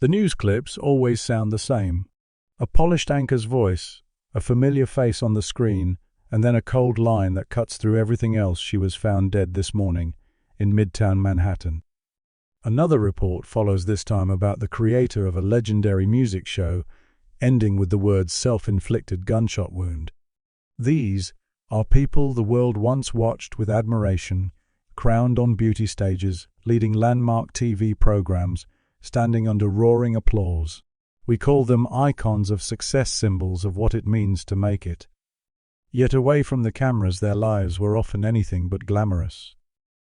The news clips always sound the same. A polished anchor's voice, a familiar face on the screen, and then a cold line that cuts through everything else. She was found dead this morning in Midtown Manhattan. Another report follows, this time about the creator of a legendary music show, ending with the words self-inflicted gunshot wound. These are people the world once watched with admiration, crowned on beauty stages, leading landmark TV programs, standing under roaring applause. We call them icons of success, symbols of what it means to make it. Yet away from the cameras, their lives were often anything but glamorous.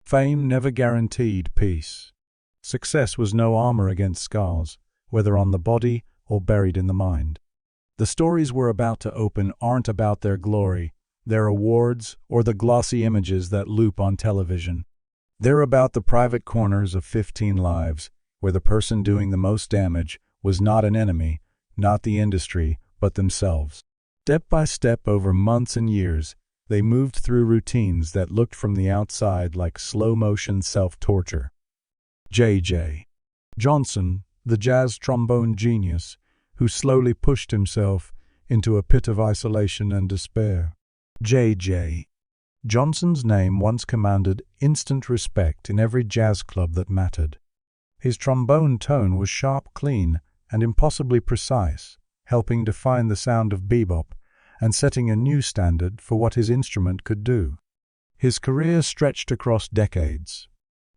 Fame never guaranteed peace. Success was no armor against scars, whether on the body or buried in the mind. The stories we're about to open aren't about their glory, their awards, or the glossy images that loop on television. They're about the private corners of 15 lives, where the person doing the most damage was not an enemy, not the industry, but themselves. Step by step, over months and years, they moved through routines that looked from the outside like slow-motion self-torture. J.J. Johnson, the jazz trombone genius, who slowly pushed himself into a pit of isolation and despair. J.J. Johnson's name once commanded instant respect in every jazz club that mattered. His trombone tone was sharp, clean, and impossibly precise, helping define the sound of bebop and setting a new standard for what his instrument could do. His career stretched across decades.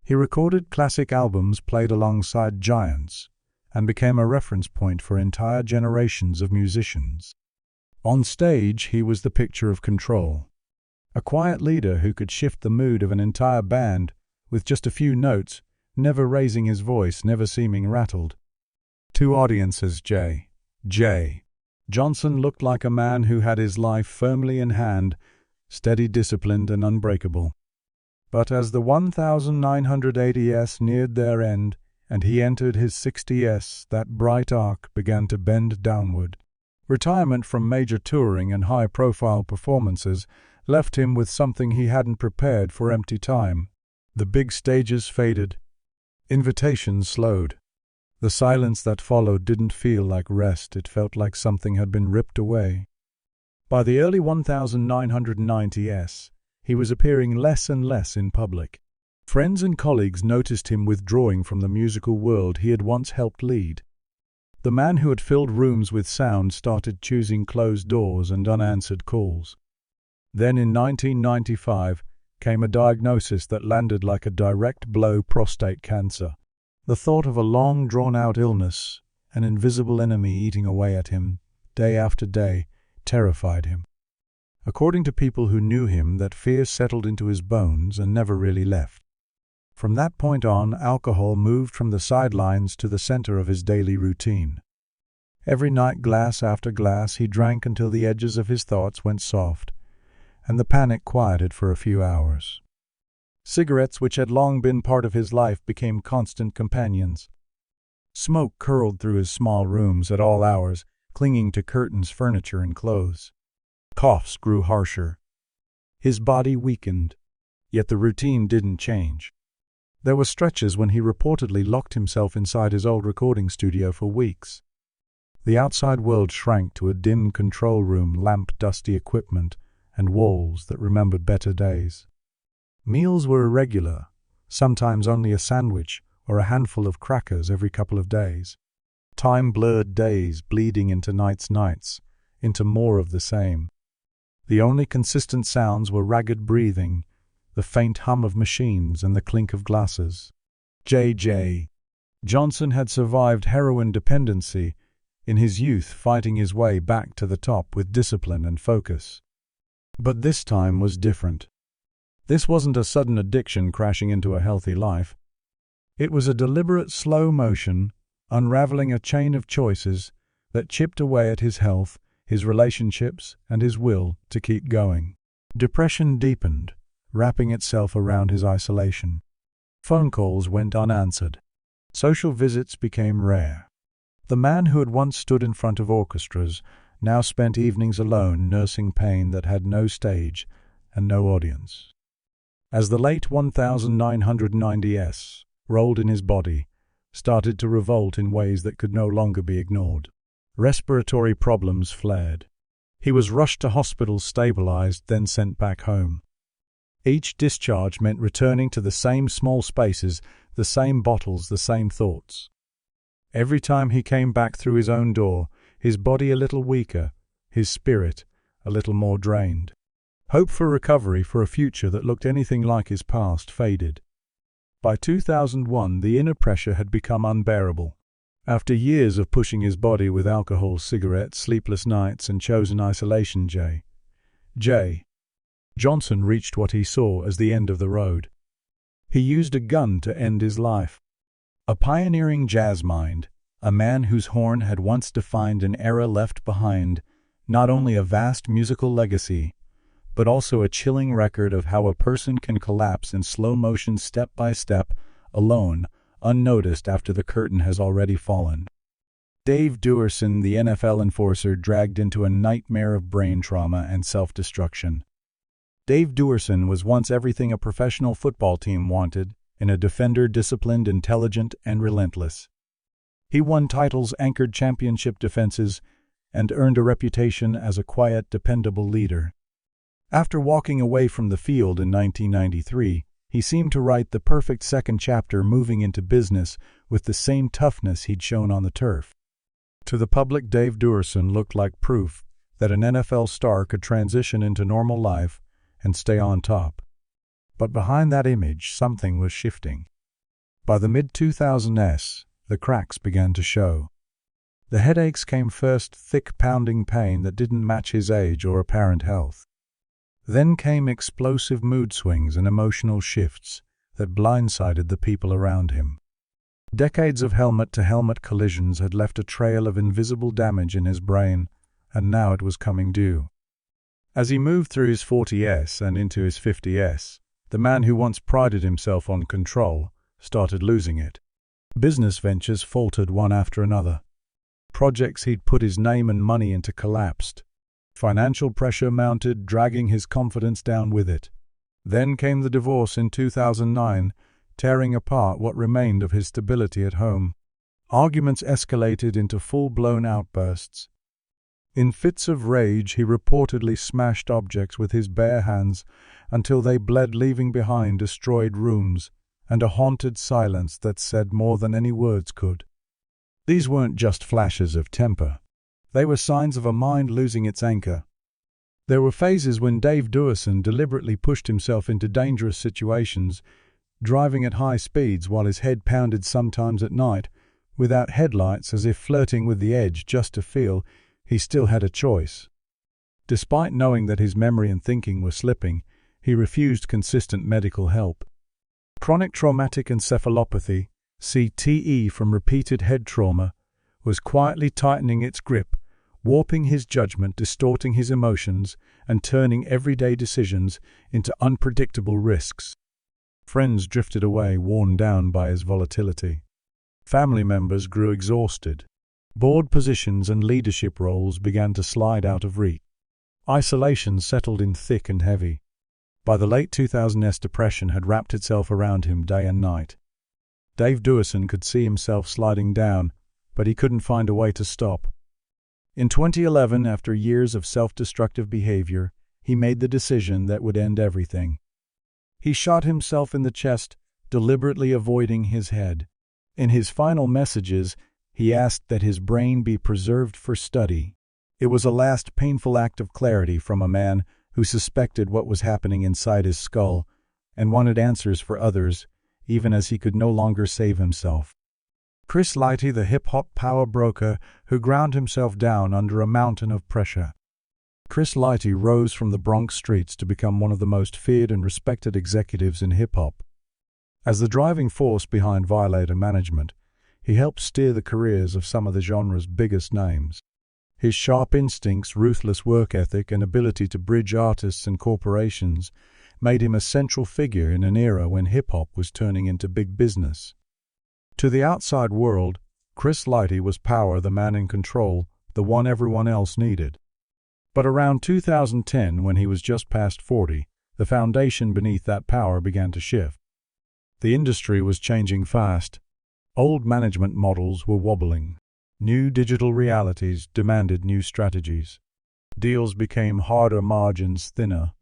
He recorded classic albums, played alongside giants, and became a reference point for entire generations of musicians. On stage, he was the picture of control. A quiet leader who could shift the mood of an entire band with just a few notes, never raising his voice, never seeming rattled. To audiences, J. Johnson looked like a man who had his life firmly in hand, steady, disciplined, and unbreakable. But as the 1980s neared their end, and he entered his 60s, that bright arc began to bend downward. Retirement from major touring and high-profile performances left him with something he hadn't prepared for: empty time. The big stages faded. Invitations slowed. The silence that followed didn't feel like rest, it felt like something had been ripped away. By the early 1990s, he was appearing less and less in public. Friends and colleagues noticed him withdrawing from the musical world he had once helped lead. The man who had filled rooms with sound started choosing closed doors and unanswered calls. Then in 1995 came a diagnosis that landed like a direct blow: prostate cancer. The thought of a long, drawn-out illness, an invisible enemy eating away at him, day after day, terrified him. According to people who knew him, that fear settled into his bones and never really left. From that point on, alcohol moved from the sidelines to the center of his daily routine. Every night, glass after glass, he drank until the edges of his thoughts went soft, and the panic quieted for a few hours. Cigarettes, which had long been part of his life, became constant companions. Smoke curled through his small rooms at all hours, clinging to curtains, furniture, and clothes. Coughs grew harsher. His body weakened, yet the routine didn't change. There were stretches when he reportedly locked himself inside his old recording studio for weeks. The outside world shrank to a dim control room, lamp-dusty equipment, and walls that remembered better days. Meals were irregular, sometimes only a sandwich or a handful of crackers every couple of days. Time blurred days, bleeding into nights, into more of the same. The only consistent sounds were ragged breathing, the faint hum of machines, and the clink of glasses. J.J. Johnson had survived heroin dependency in his youth, fighting his way back to the top with discipline and focus. But this time was different. This wasn't a sudden addiction crashing into a healthy life. It was a deliberate slow motion, unraveling a chain of choices that chipped away at his health, his relationships, and his will to keep going. Depression deepened, wrapping itself around his isolation. Phone calls went unanswered. Social visits became rare. The man who had once stood in front of orchestras now spent evenings alone, nursing pain that had no stage and no audience. As the late 1990s rolled in his body, started to revolt in ways that could no longer be ignored. Respiratory problems flared. He was rushed to hospital, stabilized, then sent back home. Each discharge meant returning to the same small spaces, the same bottles, the same thoughts. Every time he came back through his own door, his body a little weaker, his spirit a little more drained. Hope for recovery, for a future that looked anything like his past, faded. By 2001, the inner pressure had become unbearable. After years of pushing his body with alcohol, cigarettes, sleepless nights, and chosen isolation, J. Johnson reached what he saw as the end of the road. He used a gun to end his life. A pioneering jazz mind, a man whose horn had once defined an era, left behind not only a vast musical legacy, but also a chilling record of how a person can collapse in slow motion, step by step, alone, unnoticed after the curtain has already fallen. Dave Duerson, the NFL enforcer, dragged into a nightmare of brain trauma and self-destruction. Dave Duerson was once everything a professional football team wanted, in a defender disciplined, intelligent, and relentless. He won titles, anchored championship defenses, and earned a reputation as a quiet, dependable leader. After walking away from the field in 1993, he seemed to write the perfect second chapter, moving into business with the same toughness he'd shown on the turf. To the public, Dave Duerson looked like proof that an NFL star could transition into normal life and stay on top. But behind that image, something was shifting. By the mid-2000s, the cracks began to show. The headaches came first, thick, pounding pain that didn't match his age or apparent health. Then came explosive mood swings and emotional shifts that blindsided the people around him. Decades of helmet-to-helmet collisions had left a trail of invisible damage in his brain, and now it was coming due. As he moved through his 40s and into his 50s, the man who once prided himself on control started losing it. Business ventures faltered one after another. Projects he'd put his name and money into collapsed. Financial pressure mounted, dragging his confidence down with it. Then came the divorce in 2009, tearing apart what remained of his stability at home. Arguments escalated into full-blown outbursts. In fits of rage, he reportedly smashed objects with his bare hands until they bled, leaving behind destroyed rooms and a haunted silence that said more than any words could. These weren't just flashes of temper. They were signs of a mind losing its anchor. There were phases when Dave Duerson deliberately pushed himself into dangerous situations, driving at high speeds while his head pounded, sometimes at night, without headlights, as if flirting with the edge just to feel he still had a choice. Despite knowing that his memory and thinking were slipping, he refused consistent medical help. Chronic traumatic encephalopathy, CTE from repeated head trauma, was quietly tightening its grip, warping his judgment, distorting his emotions, and turning everyday decisions into unpredictable risks. Friends drifted away, worn down by his volatility. Family members grew exhausted. Board positions and leadership roles began to slide out of reach. Isolation settled in thick and heavy. By the late 2000s, depression had wrapped itself around him day and night. Dave Duerson could see himself sliding down, but he couldn't find a way to stop. In 2011, after years of self-destructive behavior, he made the decision that would end everything. He shot himself in the chest, deliberately avoiding his head. In his final messages, he asked that his brain be preserved for study. It was a last painful act of clarity from a man who suspected what was happening inside his skull and wanted answers for others, even as he could no longer save himself. Chris Lighty, the hip-hop power broker who ground himself down under a mountain of pressure. Chris Lighty rose from the Bronx streets to become one of the most feared and respected executives in hip-hop. As the driving force behind Violator Management, he helped steer the careers of some of the genre's biggest names. His sharp instincts, ruthless work ethic, and ability to bridge artists and corporations made him a central figure in an era when hip-hop was turning into big business. To the outside world, Chris Lighty was power, the man in control, the one everyone else needed. But around 2010, when he was just past 40, the foundation beneath that power began to shift. The industry was changing fast. Old management models were wobbling. New digital realities demanded new strategies. Deals became harder, margins thinner.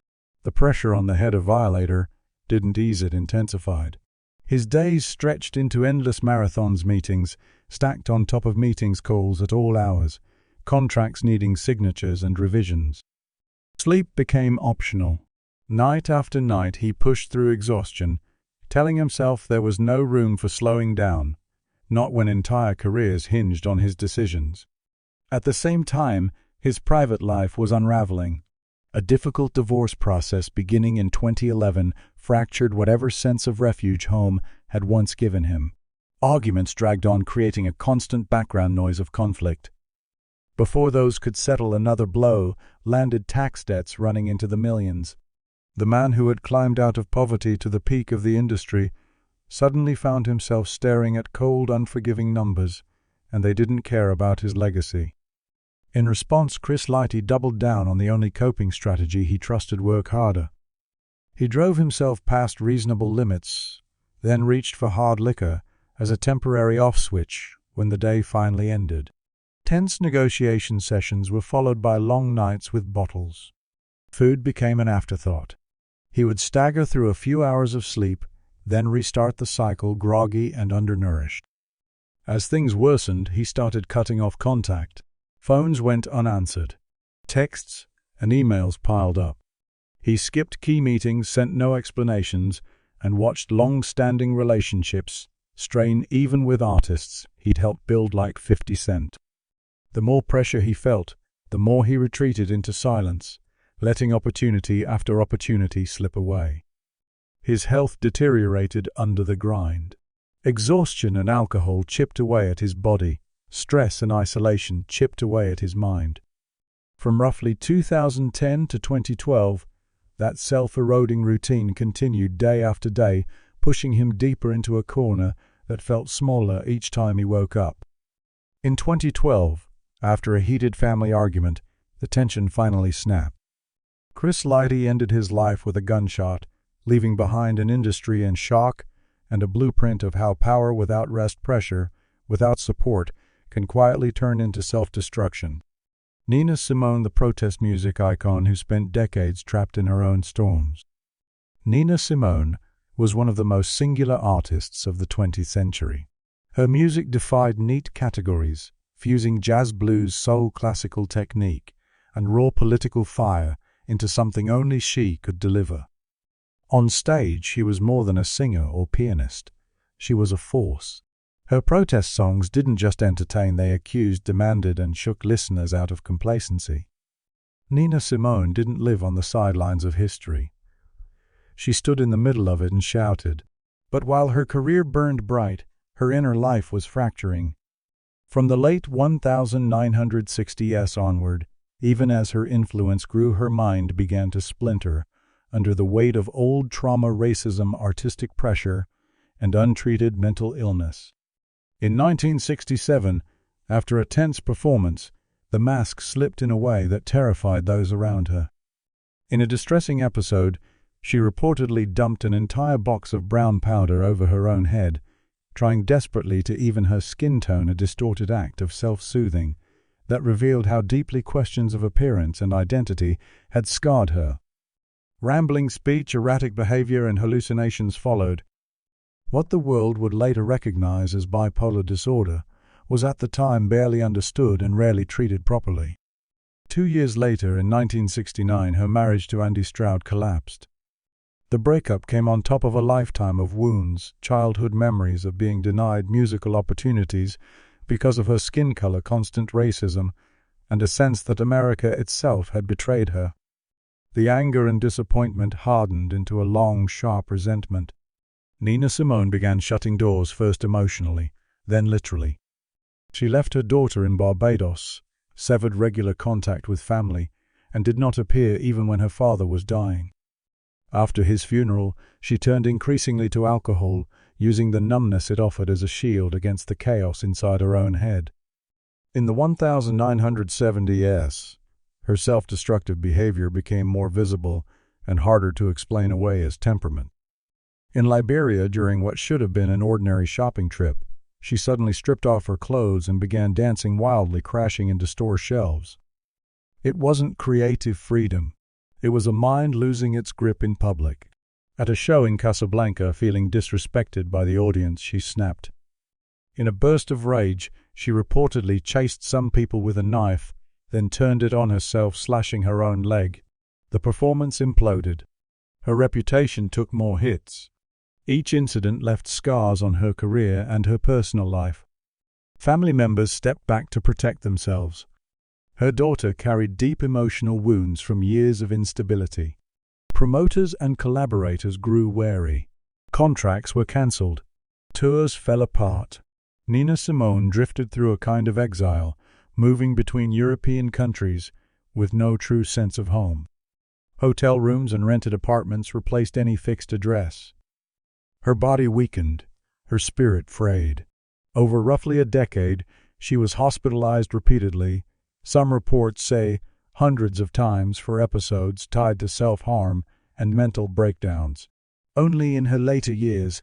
The pressure on the head of Violator didn't ease, it intensified. His days stretched into endless marathons, meetings stacked on top of meetings, calls at all hours, contracts needing signatures and revisions. Sleep became optional. Night after night he pushed through exhaustion, telling himself there was no room for slowing down, not when entire careers hinged on his decisions. At the same time, his private life was unraveling. A difficult divorce process beginning in 2011 fractured whatever sense of refuge home had once given him. Arguments dragged on, creating a constant background noise of conflict. Before those could settle, another blow landed, tax debts running into the millions. The man who had climbed out of poverty to the peak of the industry suddenly found himself staring at cold, unforgiving numbers, and they didn't care about his legacy. In response, Chris Lighty doubled down on the only coping strategy he trusted: work harder. He drove himself past reasonable limits, then reached for hard liquor as a temporary off-switch when the day finally ended. Tense negotiation sessions were followed by long nights with bottles. Food became an afterthought. He would stagger through a few hours of sleep, then restart the cycle, groggy and undernourished. As things worsened, he started cutting off contact. Phones went unanswered. Texts and emails piled up. He skipped key meetings, sent no explanations, and watched long-standing relationships strain, even with artists he'd helped build like 50 Cent. The more pressure he felt, the more he retreated into silence, letting opportunity after opportunity slip away. His health deteriorated under the grind. Exhaustion and alcohol chipped away at his body. Stress and isolation chipped away at his mind. From roughly 2010 to 2012, that self-eroding routine continued day after day, pushing him deeper into a corner that felt smaller each time he woke up. In 2012, after a heated family argument, the tension finally snapped. Chris Lighty ended his life with a gunshot, leaving behind an industry in shock and a blueprint of how power without rest, pressure, without support, can quietly turn into self-destruction. Nina Simone, the protest music icon who spent decades trapped in her own storms. Nina Simone was one of the most singular artists of the 20th century. Her music defied neat categories, fusing jazz, blues, soul, classical technique, and raw political fire into something only she could deliver. On stage, she was more than a singer or pianist. She was a force. Her protest songs didn't just entertain, they accused, demanded, and shook listeners out of complacency. Nina Simone didn't live on the sidelines of history. She stood in the middle of it and shouted. But while her career burned bright, her inner life was fracturing. From the late 1960s onward, even as her influence grew, her mind began to splinter under the weight of old trauma, racism, artistic pressure, and untreated mental illness. In 1967, after a tense performance, the mask slipped in a way that terrified those around her. In a distressing episode, she reportedly dumped an entire box of brown powder over her own head, trying desperately to even her skin tone, a distorted act of self-soothing that revealed how deeply questions of appearance and identity had scarred her. Rambling speech, erratic behavior, and hallucinations followed. What the world would later recognize as bipolar disorder was at the time barely understood and rarely treated properly. 2 years later, in 1969, her marriage to Andy Stroud collapsed. The breakup came on top of a lifetime of wounds, childhood memories of being denied musical opportunities because of her skin color, constant racism, and a sense that America itself had betrayed her. The anger and disappointment hardened into a long, sharp resentment. Nina Simone began shutting doors, first emotionally, then literally. She left her daughter in Barbados, severed regular contact with family, and did not appear even when her father was dying. After his funeral, she turned increasingly to alcohol, using the numbness it offered as a shield against the chaos inside her own head. In the 1970s, her self-destructive behavior became more visible and harder to explain away as temperament. In Liberia, during what should have been an ordinary shopping trip, She suddenly stripped off her clothes and began dancing wildly, crashing into store shelves. It wasn't creative freedom. It was a mind losing its grip in public. At a show in Casablanca, feeling disrespected by the audience, she snapped. In a burst of rage, she reportedly chased some people with a knife, then turned it on herself, slashing her own leg. The performance imploded. Her reputation took more hits. Each incident left scars on her career and her personal life. Family members stepped back to protect themselves. Her daughter carried deep emotional wounds from years of instability. Promoters and collaborators grew wary. Contracts were cancelled. Tours fell apart. Nina Simone drifted through a kind of exile, moving between European countries with no true sense of home. Hotel rooms and rented apartments replaced any fixed address. Her body weakened, her spirit frayed. Over roughly a decade, she was hospitalized repeatedly, some reports say hundreds of times, for episodes tied to self-harm and mental breakdowns. Only in her later years,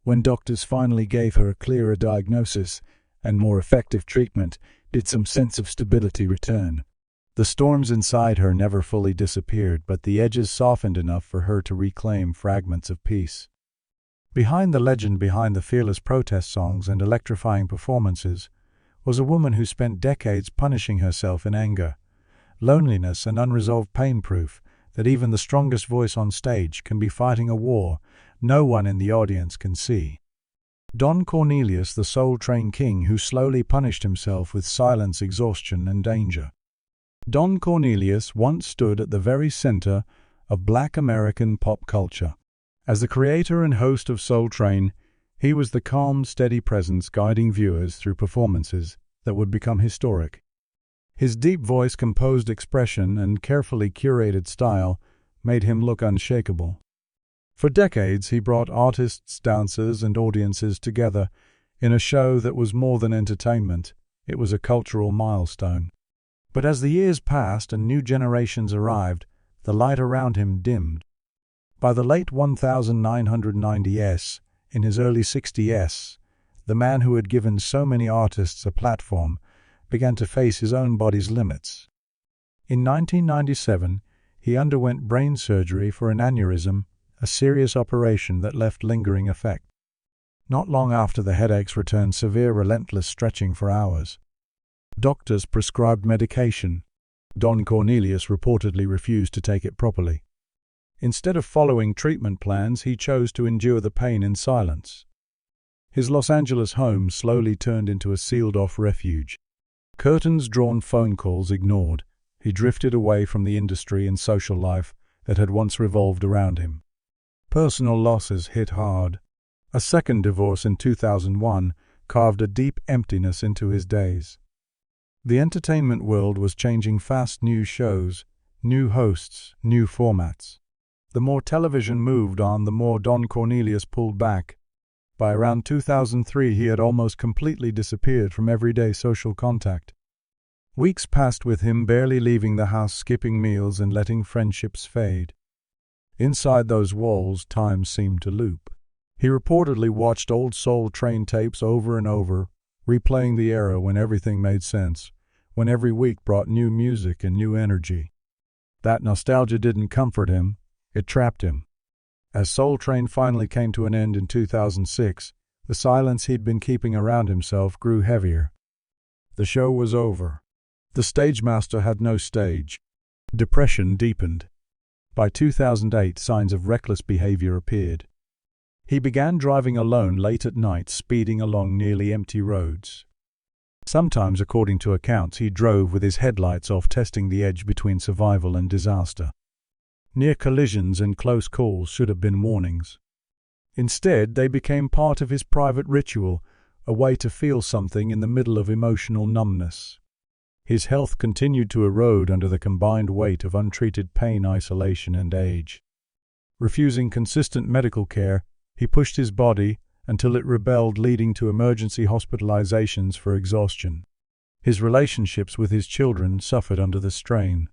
when doctors finally gave her a clearer diagnosis and more effective treatment, did some sense of stability return. The storms inside her never fully disappeared, but the edges softened enough for her to reclaim fragments of peace. Behind the legend, behind the fearless protest songs and electrifying performances, was a woman who spent decades punishing herself in anger, loneliness, and unresolved pain, proof that even the strongest voice on stage can be fighting a war no one in the audience can see. Don Cornelius, the Soul Train king who slowly punished himself with silence, exhaustion, and danger. Don Cornelius once stood at the very center of Black American pop culture. As the creator and host of Soul Train, he was the calm, steady presence guiding viewers through performances that would become historic. His deep voice, composed expression, and carefully curated style made him look unshakable. For decades, he brought artists, dancers, and audiences together in a show that was more than entertainment. It was a cultural milestone. But as the years passed and new generations arrived, the light around him dimmed. By the late 1990s, in his early 60s, the man who had given so many artists a platform began to face his own body's limits. In 1997, he underwent brain surgery for an aneurysm, a serious operation that left lingering effect. Not long after, the headaches returned, severe, relentless stretching for hours. Doctors prescribed medication. Don Cornelius reportedly refused to take it properly. Instead of following treatment plans, he chose to endure the pain in silence. His Los Angeles home slowly turned into a sealed-off refuge. Curtains drawn, phone calls ignored, he drifted away from the industry and social life that had once revolved around him. Personal losses hit hard. A second divorce in 2001 carved a deep emptiness into his days. The entertainment world was changing fast. New shows, new hosts, new formats. The more television moved on, the more Don Cornelius pulled back. By around 2003, he had almost completely disappeared from everyday social contact. Weeks passed with him barely leaving the house, skipping meals and letting friendships fade. Inside those walls, time seemed to loop. He reportedly watched old Soul Train tapes over and over, replaying the era when everything made sense, when every week brought new music and new energy. That nostalgia didn't comfort him. It trapped him. As Soul Train finally came to an end in 2006, the silence he'd been keeping around himself grew heavier. The show was over. The stage master had no stage. Depression deepened. By 2008, signs of reckless behavior appeared. He began driving alone late at night, speeding along nearly empty roads. Sometimes, according to accounts, he drove with his headlights off, testing the edge between survival and disaster. Near collisions and close calls should have been warnings. Instead, they became part of his private ritual, a way to feel something in the middle of emotional numbness. His health continued to erode under the combined weight of untreated pain, isolation, and age. Refusing consistent medical care, he pushed his body until it rebelled, leading to emergency hospitalizations for exhaustion. His relationships with his children suffered under the strain.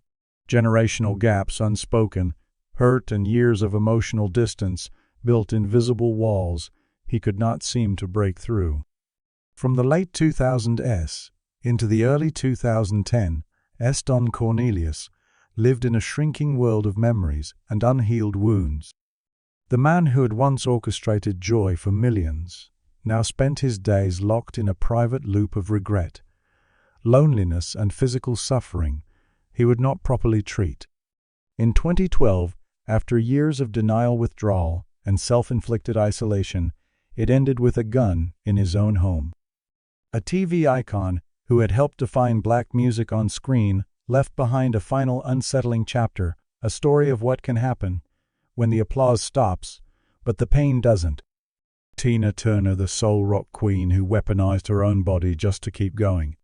Generational gaps, unspoken hurt, and years of emotional distance built invisible walls he could not seem to break through. From the late 2000s into the early 2010s, Don Cornelius lived in a shrinking world of memories and unhealed wounds. The man who had once orchestrated joy for millions now spent his days locked in a private loop of regret, loneliness, and physical suffering he would not properly treat. In 2012, after years of denial, withdrawal, and self-inflicted isolation, it ended with a gun in his own home. A TV icon who had helped define black music on screen left behind a final unsettling chapter, a story of what can happen when the applause stops, but the pain doesn't. Tina Turner, the soul rock queen who weaponized her own body just to keep going.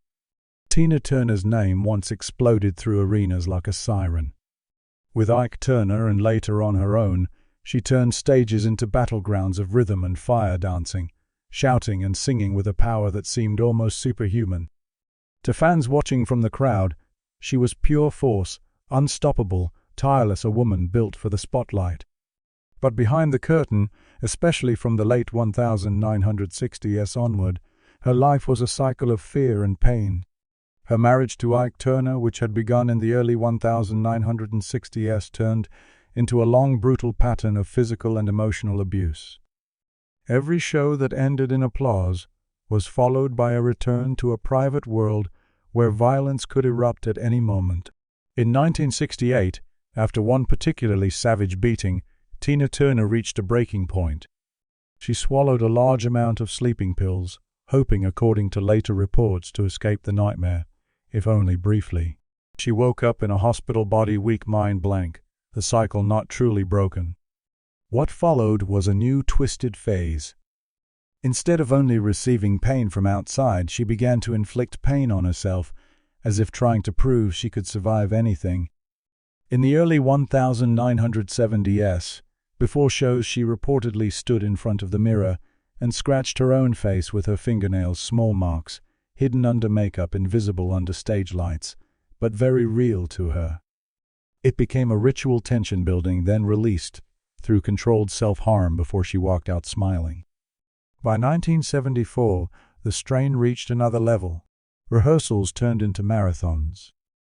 Tina Turner's name once exploded through arenas like a siren. With Ike Turner and later on her own, she turned stages into battlegrounds of rhythm and fire dancing, shouting and singing with a power that seemed almost superhuman. To fans watching from the crowd, she was pure force, unstoppable, tireless, a woman built for the spotlight. But behind the curtain, especially from the late 1960s onward, her life was a cycle of fear and pain. Her marriage to Ike Turner, which had begun in the early 1960s, turned into a long, brutal pattern of physical and emotional abuse. Every show that ended in applause was followed by a return to a private world where violence could erupt at any moment. In 1968, after one particularly savage beating, Tina Turner reached a breaking point. She swallowed a large amount of sleeping pills, hoping, according to later reports, to escape the nightmare, if only briefly. She woke up in a hospital body, weak, mind blank, the cycle not truly broken. What followed was a new twisted phase. Instead of only receiving pain from outside, she began to inflict pain on herself, as if trying to prove she could survive anything. In the early 1970s, before shows, she reportedly stood in front of the mirror and scratched her own face with her fingernails, small marks, hidden under makeup, invisible under stage lights, but very real to her. It became a ritual, tension building, then released through controlled self-harm before she walked out smiling. By 1974, the strain reached another level. Rehearsals turned into marathons.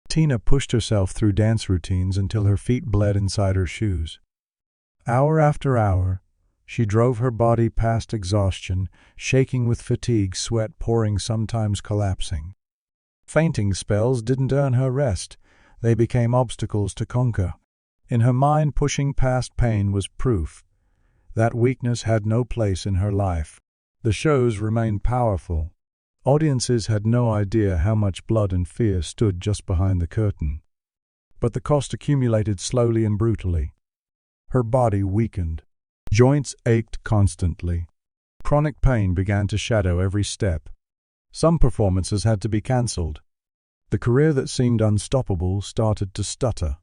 Tina pushed herself through dance routines until her feet bled inside her shoes. Hour after hour, she drove her body past exhaustion, shaking with fatigue, sweat pouring, sometimes collapsing. Fainting spells didn't earn her rest. They became obstacles to conquer. In her mind, pushing past pain was proof that weakness had no place in her life. The shows remained powerful. Audiences had no idea how much blood and fear stood just behind the curtain. But the cost accumulated slowly and brutally. Her body weakened. Joints ached constantly. Chronic pain began to shadow every step. Some performances had to be cancelled. The career that seemed unstoppable started to stutter.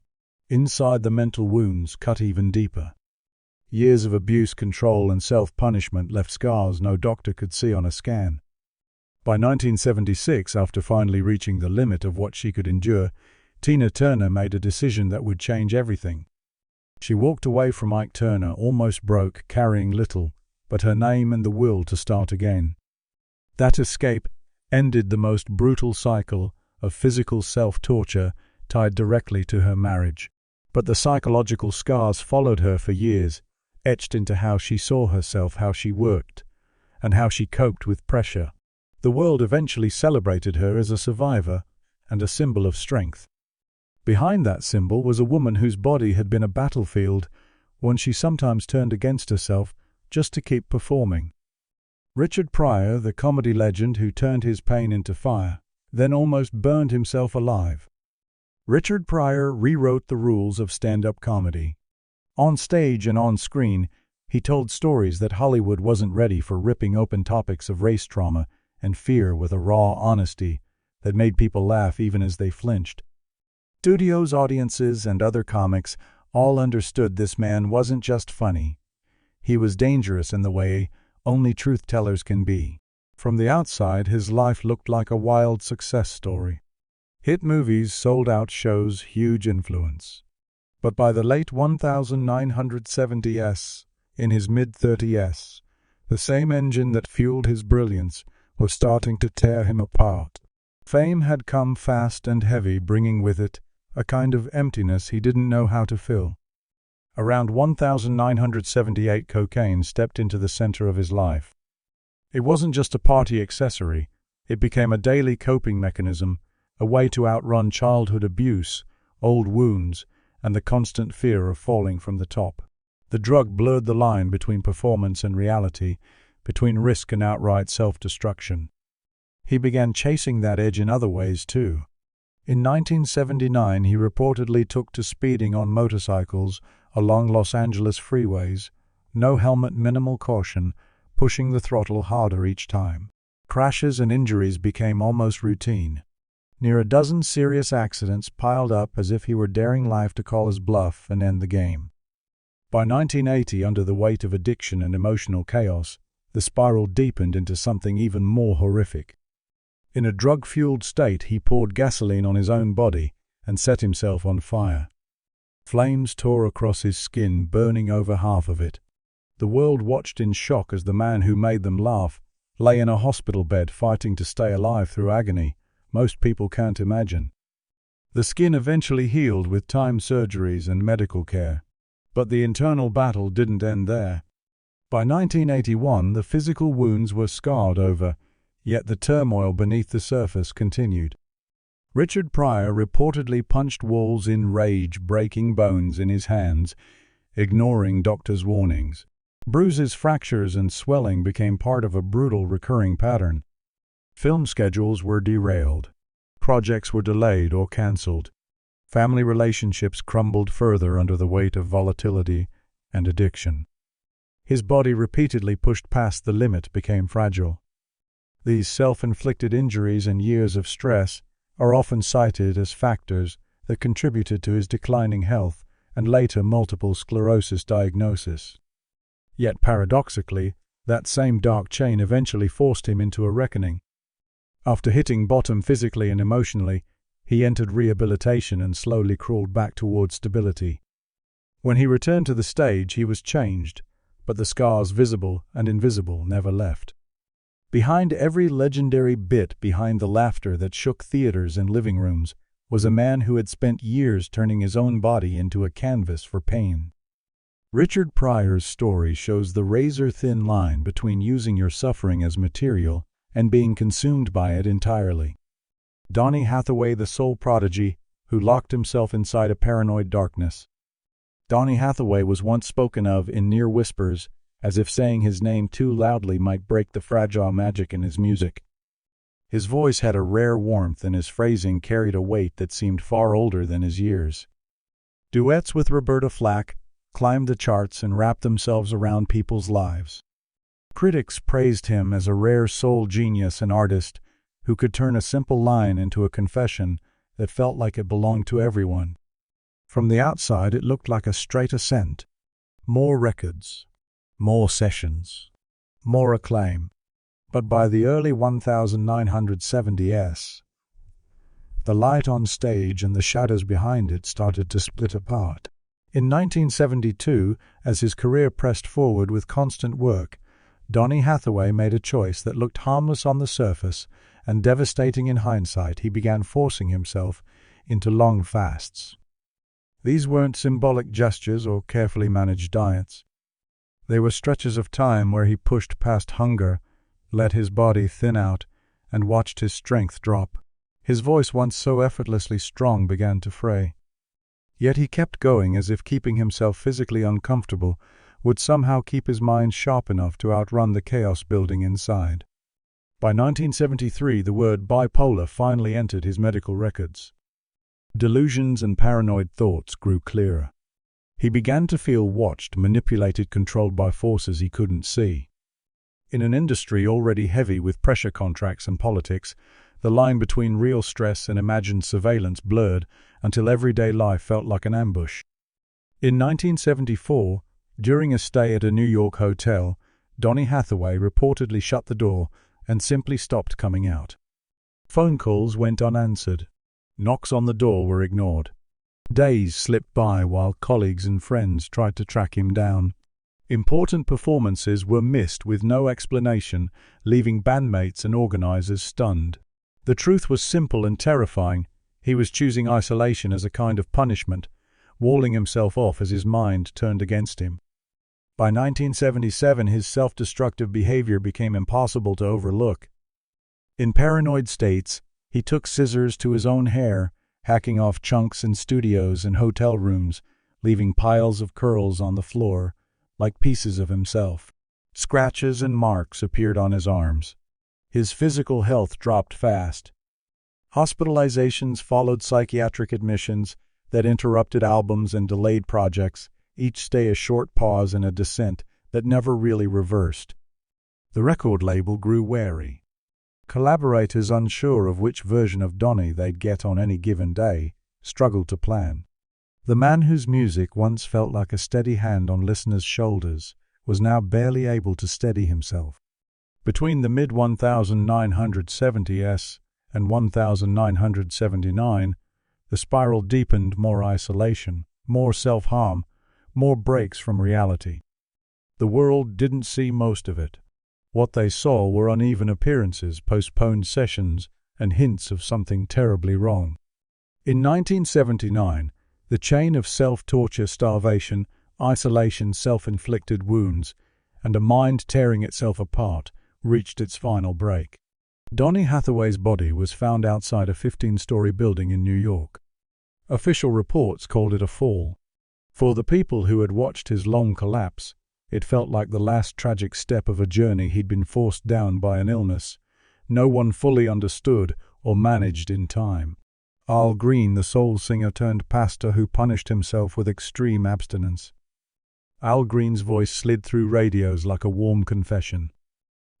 Inside, the mental wounds cut even deeper. Years of abuse, control, and self-punishment left scars no doctor could see on a scan. By 1976, after finally reaching the limit of what she could endure, Tina Turner made a decision that would change everything. She walked away from Ike Turner, almost broke, carrying little but her name and the will to start again. That escape ended the most brutal cycle of physical self-torture tied directly to her marriage. But the psychological scars followed her for years, etched into how she saw herself, how she worked, and how she coped with pressure. The world eventually celebrated her as a survivor and a symbol of strength. Behind that symbol was a woman whose body had been a battlefield, one she sometimes turned against herself just to keep performing. Richard Pryor, the comedy legend who turned his pain into fire, then almost burned himself alive. Richard Pryor rewrote the rules of stand-up comedy. On stage and on screen, he told stories that Hollywood wasn't ready for, ripping open topics of race trauma and fear with a raw honesty that made people laugh even as they flinched. Studios, audiences, and other comics all understood this man wasn't just funny. He was dangerous in the way only truth-tellers can be. From the outside, his life looked like a wild success story. Hit movies, sold-out shows, huge influence. But by the late 1970s, in his mid-30s, the same engine that fueled his brilliance was starting to tear him apart. Fame had come fast and heavy, bringing with it a kind of emptiness he didn't know how to fill. Around 1978, cocaine stepped into the center of his life. It wasn't just a party accessory, it became a daily coping mechanism, a way to outrun childhood abuse, old wounds, and the constant fear of falling from the top. The drug blurred the line between performance and reality, between risk and outright self-destruction. He began chasing that edge in other ways too. In 1979, he reportedly took to speeding on motorcycles along Los Angeles freeways, no helmet, minimal caution, pushing the throttle harder each time. Crashes and injuries became almost routine. Near a dozen serious accidents piled up as if he were daring life to call his bluff and end the game. By 1980, under the weight of addiction and emotional chaos, the spiral deepened into something even more horrific. In a drug-fueled state, he poured gasoline on his own body and set himself on fire. Flames tore across his skin, burning over half of it. The world watched in shock as the man who made them laugh lay in a hospital bed fighting to stay alive through agony most people can't imagine. The skin eventually healed with time, surgeries, and medical care. But the internal battle didn't end there. By 1981, the physical wounds were scarred over, yet the turmoil beneath the surface continued. Richard Pryor reportedly punched walls in rage, breaking bones in his hands, ignoring doctors' warnings. Bruises, fractures, and swelling became part of a brutal recurring pattern. Film schedules were derailed. Projects were delayed or cancelled. Family relationships crumbled further under the weight of volatility and addiction. His body, repeatedly pushed past the limit, became fragile. These self-inflicted injuries and years of stress are often cited as factors that contributed to his declining health and later multiple sclerosis diagnosis. Yet paradoxically, that same dark chain eventually forced him into a reckoning. After hitting bottom physically and emotionally, he entered rehabilitation and slowly crawled back toward stability. When he returned to the stage, he was changed, but the scars, visible and invisible, never left. Behind every legendary bit, behind the laughter that shook theaters and living rooms, was a man who had spent years turning his own body into a canvas for pain. Richard Pryor's story shows the razor-thin line between using your suffering as material and being consumed by it entirely. Donny Hathaway, the soul prodigy, who locked himself inside a paranoid darkness. Donny Hathaway was once spoken of in near whispers, as if saying his name too loudly might break the fragile magic in his music. His voice had a rare warmth and his phrasing carried a weight that seemed far older than his years. Duets with Roberta Flack climbed the charts and wrapped themselves around people's lives. Critics praised him as a rare soul genius and artist who could turn a simple line into a confession that felt like it belonged to everyone. From the outside, it looked like a straight ascent. More records, more sessions, more acclaim. But by the early 1970s, the light on stage and the shadows behind it started to split apart. In 1972, as his career pressed forward with constant work, Donny Hathaway made a choice that looked harmless on the surface and devastating in hindsight. He began forcing himself into long fasts. These weren't symbolic gestures or carefully managed diets. They were stretches of time where he pushed past hunger, let his body thin out, and watched his strength drop. His voice, once so effortlessly strong, began to fray. Yet he kept going, as if keeping himself physically uncomfortable would somehow keep his mind sharp enough to outrun the chaos building inside. By 1973, the word bipolar finally entered his medical records. Delusions and paranoid thoughts grew clearer. He began to feel watched, manipulated, controlled by forces he couldn't see. In an industry already heavy with pressure contracts and politics, the line between real stress and imagined surveillance blurred until everyday life felt like an ambush. In 1974, during a stay at a New York hotel, Donny Hathaway reportedly shut the door and simply stopped coming out. Phone calls went unanswered. Knocks on the door were ignored. Days slipped by while colleagues and friends tried to track him down. Important performances were missed with no explanation, leaving bandmates and organizers stunned. The truth was simple and terrifying. He was choosing isolation as a kind of punishment, walling himself off as his mind turned against him. By 1977, his self-destructive behavior became impossible to overlook. In paranoid states, he took scissors to his own hair, hacking off chunks in studios and hotel rooms, leaving piles of curls on the floor, like pieces of himself. Scratches and marks appeared on his arms. His physical health dropped fast. Hospitalizations followed psychiatric admissions that interrupted albums and delayed projects, each stay a short pause in a descent that never really reversed. The record label grew wary. Collaborators, unsure of which version of Donny they'd get on any given day, struggled to plan. The man whose music once felt like a steady hand on listeners' shoulders was now barely able to steady himself. Between the mid-1970s and 1979, the spiral deepened: more isolation, more self-harm, more breaks from reality. The world didn't see most of it. What they saw were uneven appearances, postponed sessions, and hints of something terribly wrong. In 1979, the chain of self-torture, starvation, isolation, self-inflicted wounds, and a mind tearing itself apart reached its final break. Donny Hathaway's body was found outside a 15-story building in New York. Official reports called it a fall. For the people who had watched his long collapse, it felt like the last tragic step of a journey he'd been forced down by an illness no one fully understood or managed in time. Al Green, the soul singer turned pastor who punished himself with extreme abstinence. Al Green's voice slid through radios like a warm confession.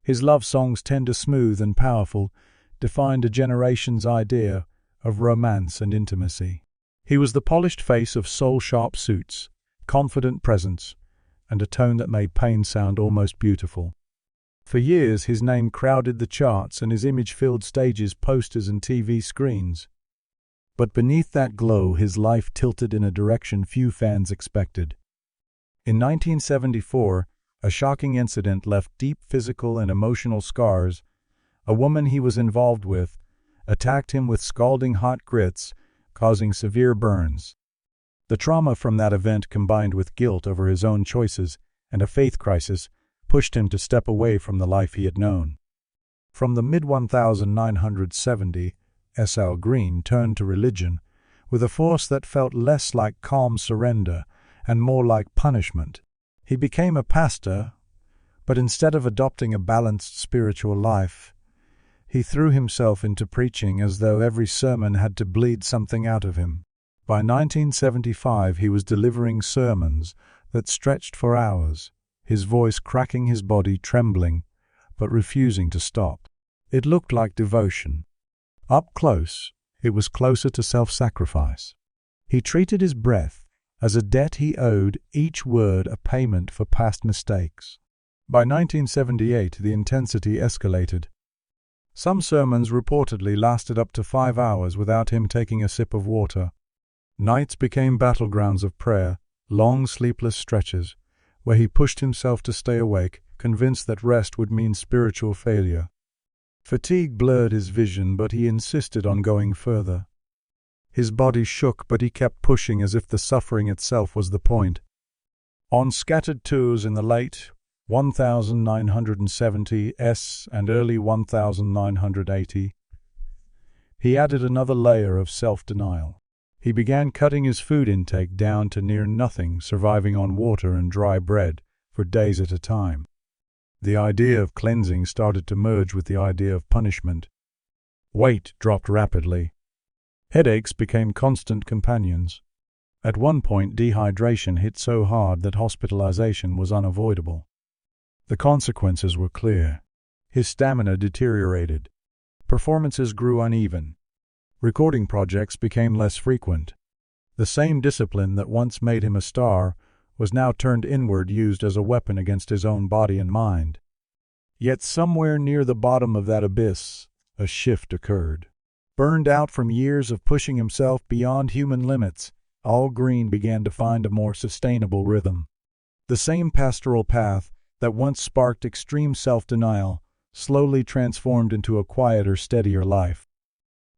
His love songs, tender, smooth, and powerful, defined a generation's idea of romance and intimacy. He was the polished face of soul-sharp suits, confident presence, and a tone that made pain sound almost beautiful. For years his name crowded the charts and his image filled stages, posters, and TV screens. But beneath that glow, his life tilted in a direction few fans expected. In 1974, a shocking incident left deep physical and emotional scars. A woman he was involved with attacked him with scalding hot grits, causing severe burns. The trauma from that event, combined with guilt over his own choices and a faith crisis, pushed him to step away from the life he had known. From the mid-1970s, Al Green turned to religion with a force that felt less like calm surrender and more like punishment. He became a pastor, but instead of adopting a balanced spiritual life, he threw himself into preaching as though every sermon had to bleed something out of him. By 1975, he was delivering sermons that stretched for hours, his voice cracking, his body trembling, but refusing to stop. It looked like devotion. Up close, it was closer to self-sacrifice. He treated his breath as a debt he owed, each word a payment for past mistakes. By 1978, the intensity escalated. Some sermons reportedly lasted up to 5 hours without him taking a sip of water. Nights became battlegrounds of prayer, long sleepless stretches, where he pushed himself to stay awake, convinced that rest would mean spiritual failure. Fatigue blurred his vision, but he insisted on going further. His body shook, but he kept pushing as if the suffering itself was the point. On scattered tours in the late 1970s and early 1980s, he added another layer of self-denial. He began cutting his food intake down to near nothing, surviving on water and dry bread for days at a time. The idea of cleansing started to merge with the idea of punishment. Weight dropped rapidly. Headaches became constant companions. At one point, dehydration hit so hard that hospitalization was unavoidable. The consequences were clear. His stamina deteriorated. Performances grew uneven. Recording projects became less frequent. The same discipline that once made him a star was now turned inward, used as a weapon against his own body and mind. Yet somewhere near the bottom of that abyss, a shift occurred. Burned out from years of pushing himself beyond human limits, Al Green began to find a more sustainable rhythm. The same pastoral path that once sparked extreme self-denial slowly transformed into a quieter, steadier life.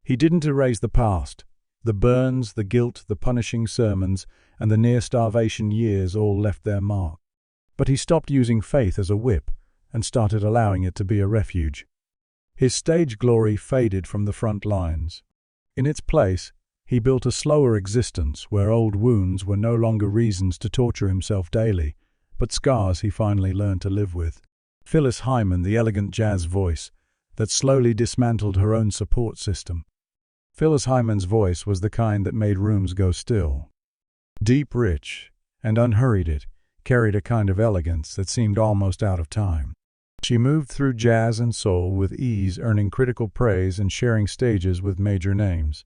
He didn't erase the past. The burns, the guilt, the punishing sermons, and the near-starvation years all left their mark. But he stopped using faith as a whip and started allowing it to be a refuge. His stage glory faded from the front lines. In its place, he built a slower existence where old wounds were no longer reasons to torture himself daily, but scars he finally learned to live with. Phyllis Hyman, the elegant jazz voice that slowly dismantled her own support system. Phyllis Hyman's voice was the kind that made rooms go still. Deep, rich, and unhurried, it carried a kind of elegance that seemed almost out of time. She moved through jazz and soul with ease, earning critical praise and sharing stages with major names.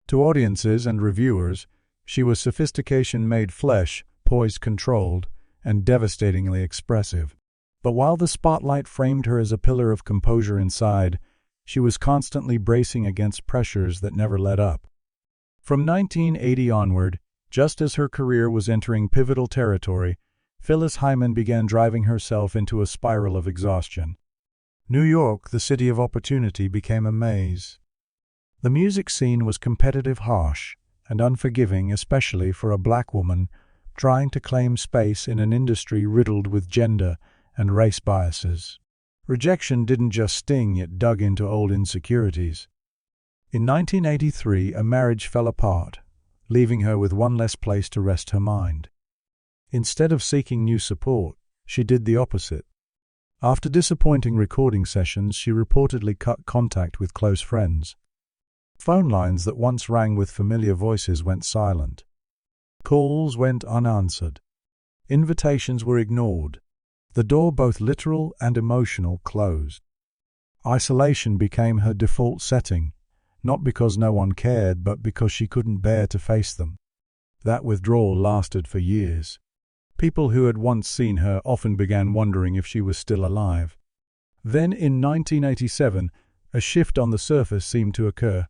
To audiences and reviewers, she was sophistication made flesh, poise controlled, and devastatingly expressive. But while the spotlight framed her as a pillar of composure inside, she was constantly bracing against pressures that never let up. From 1980 onward, just as her career was entering pivotal territory, Phyllis Hyman began driving herself into a spiral of exhaustion. New York, the city of opportunity, became a maze. The music scene was competitive, harsh, and unforgiving, especially for a black woman trying to claim space in an industry riddled with gender and race biases. Rejection didn't just sting, it dug into old insecurities. In 1983, a marriage fell apart, leaving her with one less place to rest her mind. Instead of seeking new support, she did the opposite. After disappointing recording sessions, she reportedly cut contact with close friends. Phone lines that once rang with familiar voices went silent. Calls went unanswered. Invitations were ignored. The door, both literal and emotional, closed. Isolation became her default setting, not because no one cared, but because she couldn't bear to face them. That withdrawal lasted for years. People who had once seen her often began wondering if she was still alive. Then, in 1987, a shift on the surface seemed to occur.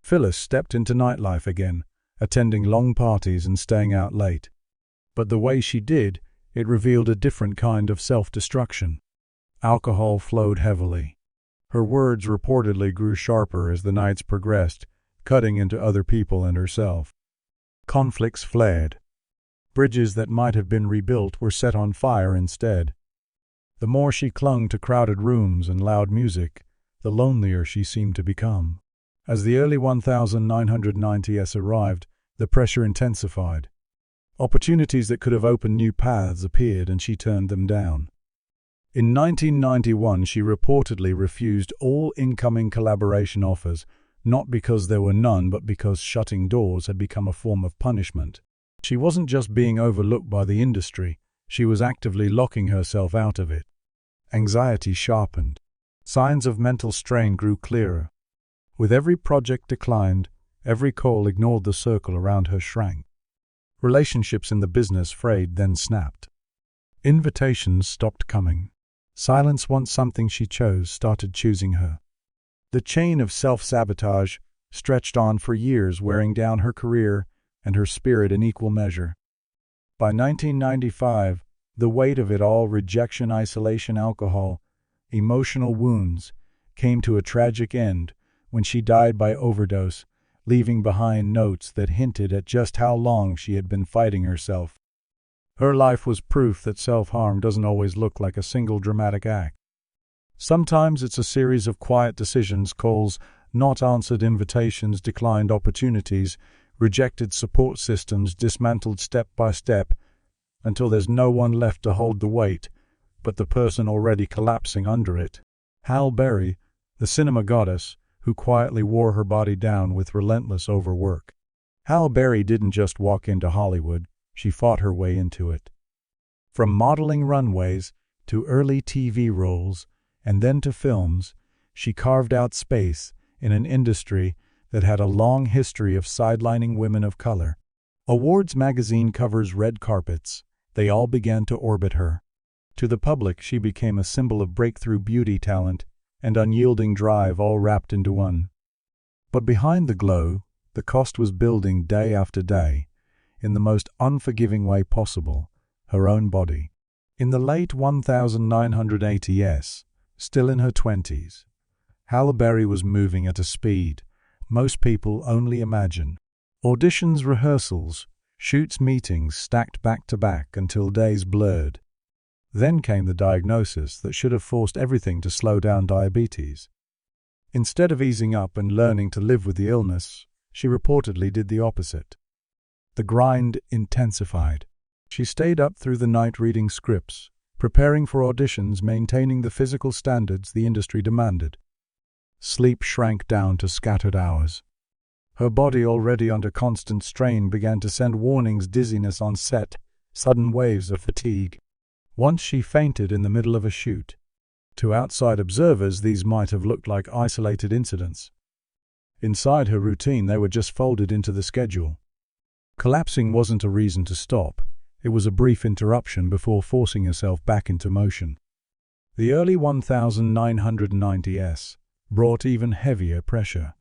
Phyllis stepped into nightlife again, attending long parties and staying out late. But the way she did, it revealed a different kind of self-destruction. Alcohol flowed heavily. Her words reportedly grew sharper as the nights progressed, cutting into other people and herself. Conflicts flared. Bridges that might have been rebuilt were set on fire instead. The more she clung to crowded rooms and loud music, the lonelier she seemed to become. As the early 1990s arrived, the pressure intensified. Opportunities that could have opened new paths appeared, and she turned them down. In 1991, she reportedly refused all incoming collaboration offers, not because there were none, but because shutting doors had become a form of punishment. She wasn't just being overlooked by the industry, she was actively locking herself out of it. Anxiety sharpened. Signs of mental strain grew clearer. With every project declined, every call ignored, the circle around her shrank. Relationships in the business frayed, then snapped. Invitations stopped coming. Silence, once something she chose, started choosing her. The chain of self-sabotage stretched on for years, wearing down her career and her spirit in equal measure. By 1995, the weight of it all, rejection, isolation, alcohol, emotional wounds, came to a tragic end when she died by overdose, leaving behind notes that hinted at just how long she had been fighting herself. Her life was proof that self-harm doesn't always look like a single dramatic act. Sometimes it's a series of quiet decisions, calls, not answered invitations, declined opportunities, rejected support systems, dismantled step by step, until there's no one left to hold the weight but the person already collapsing under it. Halle Berry, the cinema goddess, who quietly wore her body down with relentless overwork. Halle Berry didn't just walk into Hollywood, she fought her way into it. From modeling runways to early TV roles and then to films, she carved out space in an industry that had a long history of sidelining women of color. Awards magazine covers, red carpets, they all began to orbit her. To the public, she became a symbol of breakthrough beauty, talent, and unyielding drive, all wrapped into one. But behind the glow, the cost was building day after day. In the most unforgiving way possible, her own body. In the late 1980s, still in her 20s, Halle Berry was moving at a speed most people only imagine. Auditions, rehearsals, shoots, meetings stacked back to back until days blurred. Then came the diagnosis that should have forced everything to slow down: diabetes. Instead of easing up and learning to live with the illness, she reportedly did the opposite. The grind intensified. She stayed up through the night reading scripts, preparing for auditions, maintaining the physical standards the industry demanded. Sleep shrank down to scattered hours. Her body, already under constant strain, began to send warnings: dizziness on set, sudden waves of fatigue. Once she fainted in the middle of a shoot. To outside observers, these might have looked like isolated incidents. Inside her routine, they were just folded into the schedule. Collapsing wasn't a reason to stop. It was a brief interruption before forcing herself back into motion. The early 1990s brought even heavier pressure.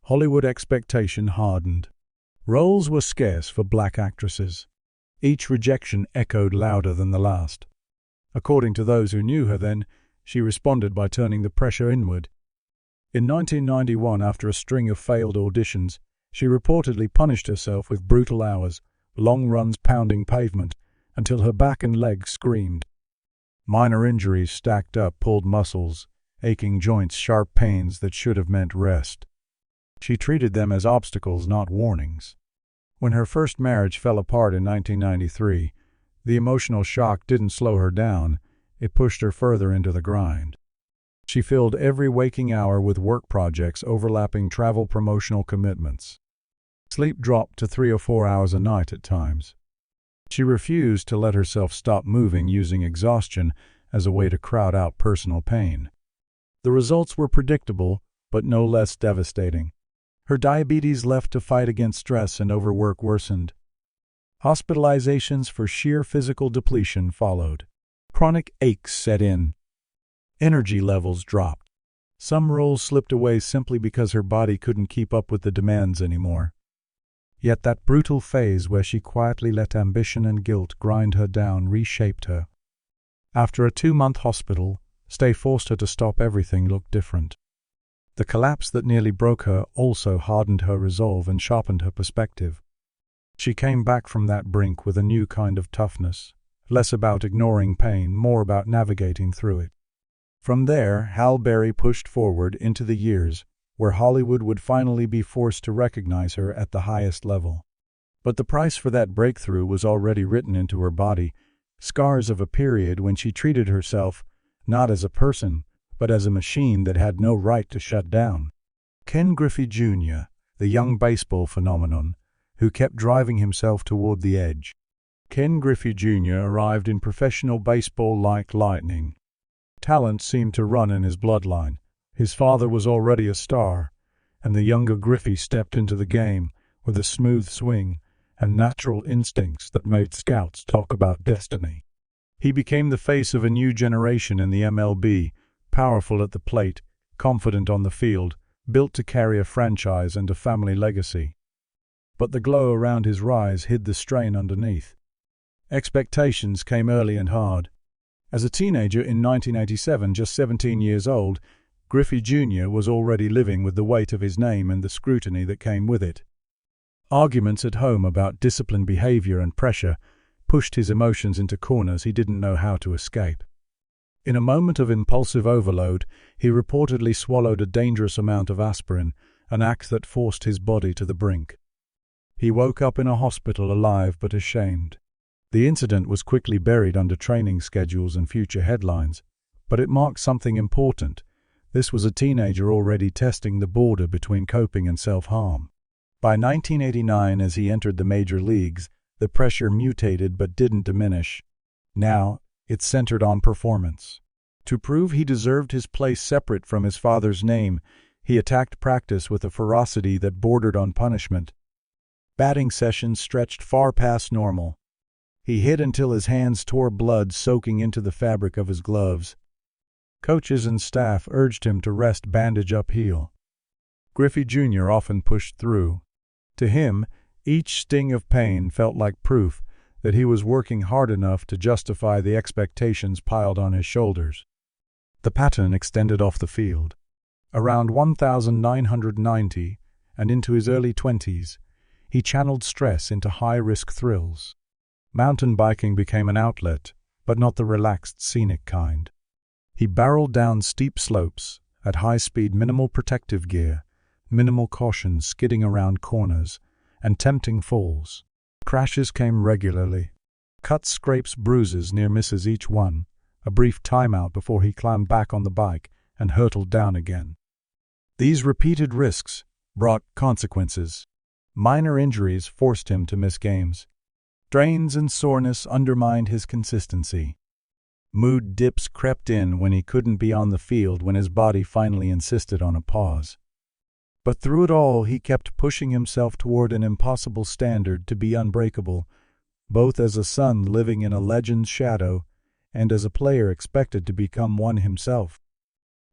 Hollywood expectation hardened. Roles were scarce for black actresses. Each rejection echoed louder than the last. According to those who knew her then, she responded by turning the pressure inward. In 1991, after a string of failed auditions, she reportedly punished herself with brutal hours, long runs pounding pavement, until her back and legs screamed. Minor injuries stacked up: pulled muscles, aching joints, sharp pains that should have meant rest. She treated them as obstacles, not warnings. When her first marriage fell apart in 1993, the emotional shock didn't slow her down, it pushed her further into the grind. She filled every waking hour with work projects, overlapping travel, promotional commitments. Sleep dropped to 3 or 4 hours a night at times. She refused to let herself stop moving, using exhaustion as a way to crowd out personal pain. The results were predictable, but no less devastating. Her diabetes left to fight against stress, and overwork worsened. Hospitalizations for sheer physical depletion followed. Chronic aches set in. Energy levels dropped. Some roles slipped away simply because her body couldn't keep up with the demands anymore. Yet that brutal phase where she quietly let ambition and guilt grind her down reshaped her. After a 2-month hospital stay forced her to stop everything looked different. The collapse that nearly broke her also hardened her resolve and sharpened her perspective. She came back from that brink with a new kind of toughness, less about ignoring pain, more about navigating through it. From there, Halle Berry pushed forward into the years where Hollywood would finally be forced to recognize her at the highest level. But the price for that breakthrough was already written into her body, scars of a period when she treated herself not as a person, but as a machine that had no right to shut down. Ken Griffey Jr., the young baseball phenomenon, who kept driving himself toward the edge. Ken Griffey Jr. arrived in professional baseball like lightning. Talent seemed to run in his bloodline. His father was already a star, and the younger Griffey stepped into the game with a smooth swing and natural instincts that made scouts talk about destiny. He became the face of a new generation in the MLB, powerful at the plate, confident on the field, built to carry a franchise and a family legacy. But the glow around his rise hid the strain underneath. Expectations came early and hard. As a teenager in 1987, just 17 years old, Griffey Jr. was already living with the weight of his name and the scrutiny that came with it. Arguments at home about disciplined behavior and pressure pushed his emotions into corners he didn't know how to escape. In a moment of impulsive overload, he reportedly swallowed a dangerous amount of aspirin, an act that forced his body to the brink. He woke up in a hospital, alive but ashamed. The incident was quickly buried under training schedules and future headlines, but it marked something important. This was a teenager already testing the border between coping and self-harm. By 1989, as he entered the major leagues, the pressure mutated but didn't diminish. Now, it centered on performance. To prove he deserved his place separate from his father's name, he attacked practice with a ferocity that bordered on punishment. Batting sessions stretched far past normal. He hit until his hands tore, blood soaking into the fabric of his gloves. Coaches and staff urged him to rest, bandage up, heal. Griffey Jr. often pushed through. To him, each sting of pain felt like proof that he was working hard enough to justify the expectations piled on his shoulders. The pattern extended off the field. Around 1990 and into his early 20s, he channeled stress into high-risk thrills. Mountain biking became an outlet, but not the relaxed, scenic kind. He barreled down steep slopes at high speed, minimal protective gear, minimal caution, skidding around corners, and tempting falls. Crashes came regularly. Cuts, scrapes, bruises, near misses each one, a brief timeout before he climbed back on the bike and hurtled down again. These repeated risks brought consequences. Minor injuries forced him to miss games. Strains and soreness undermined his consistency. Mood dips crept in when he couldn't be on the field, when his body finally insisted on a pause. But through it all, he kept pushing himself toward an impossible standard to be unbreakable, both as a son living in a legend's shadow and as a player expected to become one himself.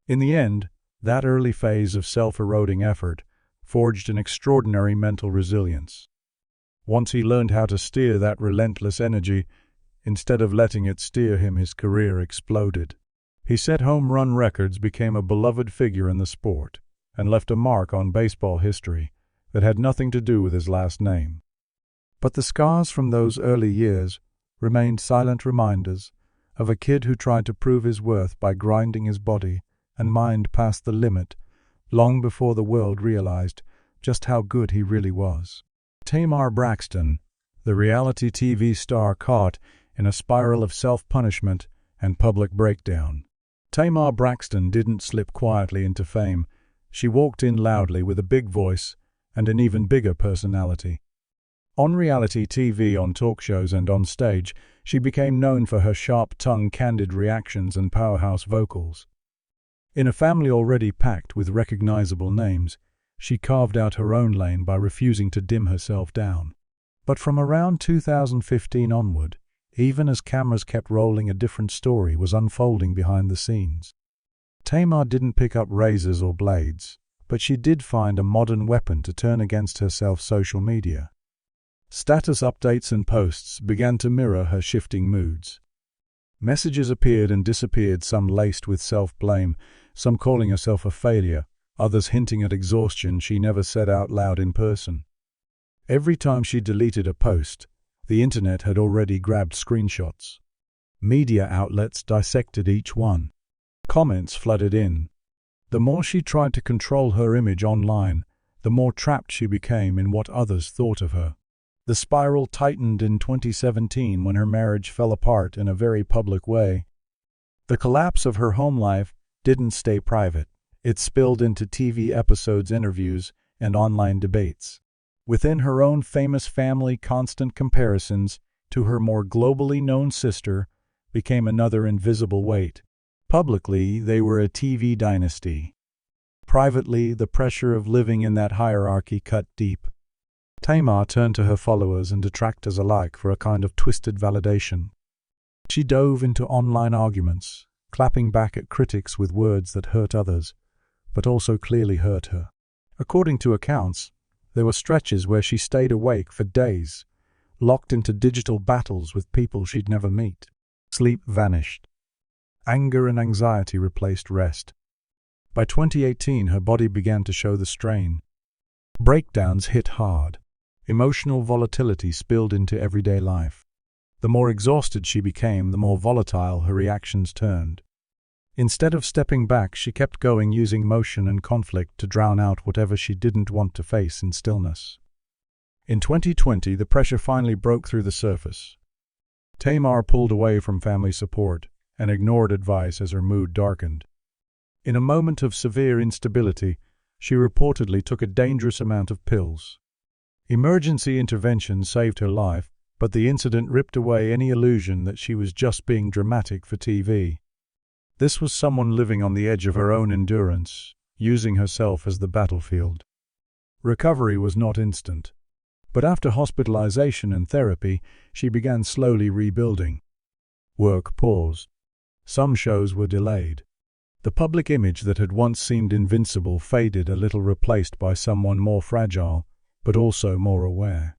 In the end, that early phase of self-eroding effort forged an extraordinary mental resilience. Once he learned how to steer that relentless energy, instead of letting it steer him, his career exploded. He set home run records, became a beloved figure in the sport, and left a mark on baseball history that had nothing to do with his last name. But the scars from those early years remained silent reminders of a kid who tried to prove his worth by grinding his body and mind past the limit long before the world realized just how good he really was. Tamar Braxton, the reality TV star caught in a spiral of self-punishment and public breakdown. Tamar Braxton didn't slip quietly into fame. She walked in loudly with a big voice and an even bigger personality. On reality TV, on talk shows, and on stage, she became known for her sharp-tongued, candid reactions and powerhouse vocals. In a family already packed with recognizable names, she carved out her own lane by refusing to dim herself down. But from around 2015 onward, even as cameras kept rolling, a different story was unfolding behind the scenes. Tamar didn't pick up razors or blades, but she did find a modern weapon to turn against herself: social media. Status updates and posts began to mirror her shifting moods. Messages appeared and disappeared, some laced with self-blame, some calling herself a failure, others hinting at exhaustion she never said out loud in person. Every time she deleted a post, the internet had already grabbed screenshots. Media outlets dissected each one. Comments flooded in. The more she tried to control her image online, the more trapped she became in what others thought of her. The spiral tightened in 2017 when her marriage fell apart in a very public way. The collapse of her home life didn't stay private. It spilled into TV episodes, interviews, and online debates. Within her own famous family, constant comparisons to her more globally known sister became another invisible weight. Publicly, they were a TV dynasty. Privately, the pressure of living in that hierarchy cut deep. Tamar turned to her followers and detractors alike for a kind of twisted validation. She dove into online arguments, clapping back at critics with words that hurt others, but also clearly hurt her. According to accounts, there were stretches where she stayed awake for days, locked into digital battles with people she'd never meet. Sleep vanished. Anger and anxiety replaced rest. By 2018, her body began to show the strain. Breakdowns hit hard. Emotional volatility spilled into everyday life. The more exhausted she became, the more volatile her reactions turned. Instead of stepping back, she kept going, using motion and conflict to drown out whatever she didn't want to face in stillness. In 2020, the pressure finally broke through the surface. Tamar pulled away from family support and ignored advice as her mood darkened. In a moment of severe instability, she reportedly took a dangerous amount of pills. Emergency intervention saved her life, but the incident ripped away any illusion that she was just being dramatic for TV. This was someone living on the edge of her own endurance, using herself as the battlefield. Recovery was not instant, but after hospitalization and therapy, she began slowly rebuilding. Work paused. Some shows were delayed. The public image that had once seemed invincible faded a little, replaced by someone more fragile, but also more aware.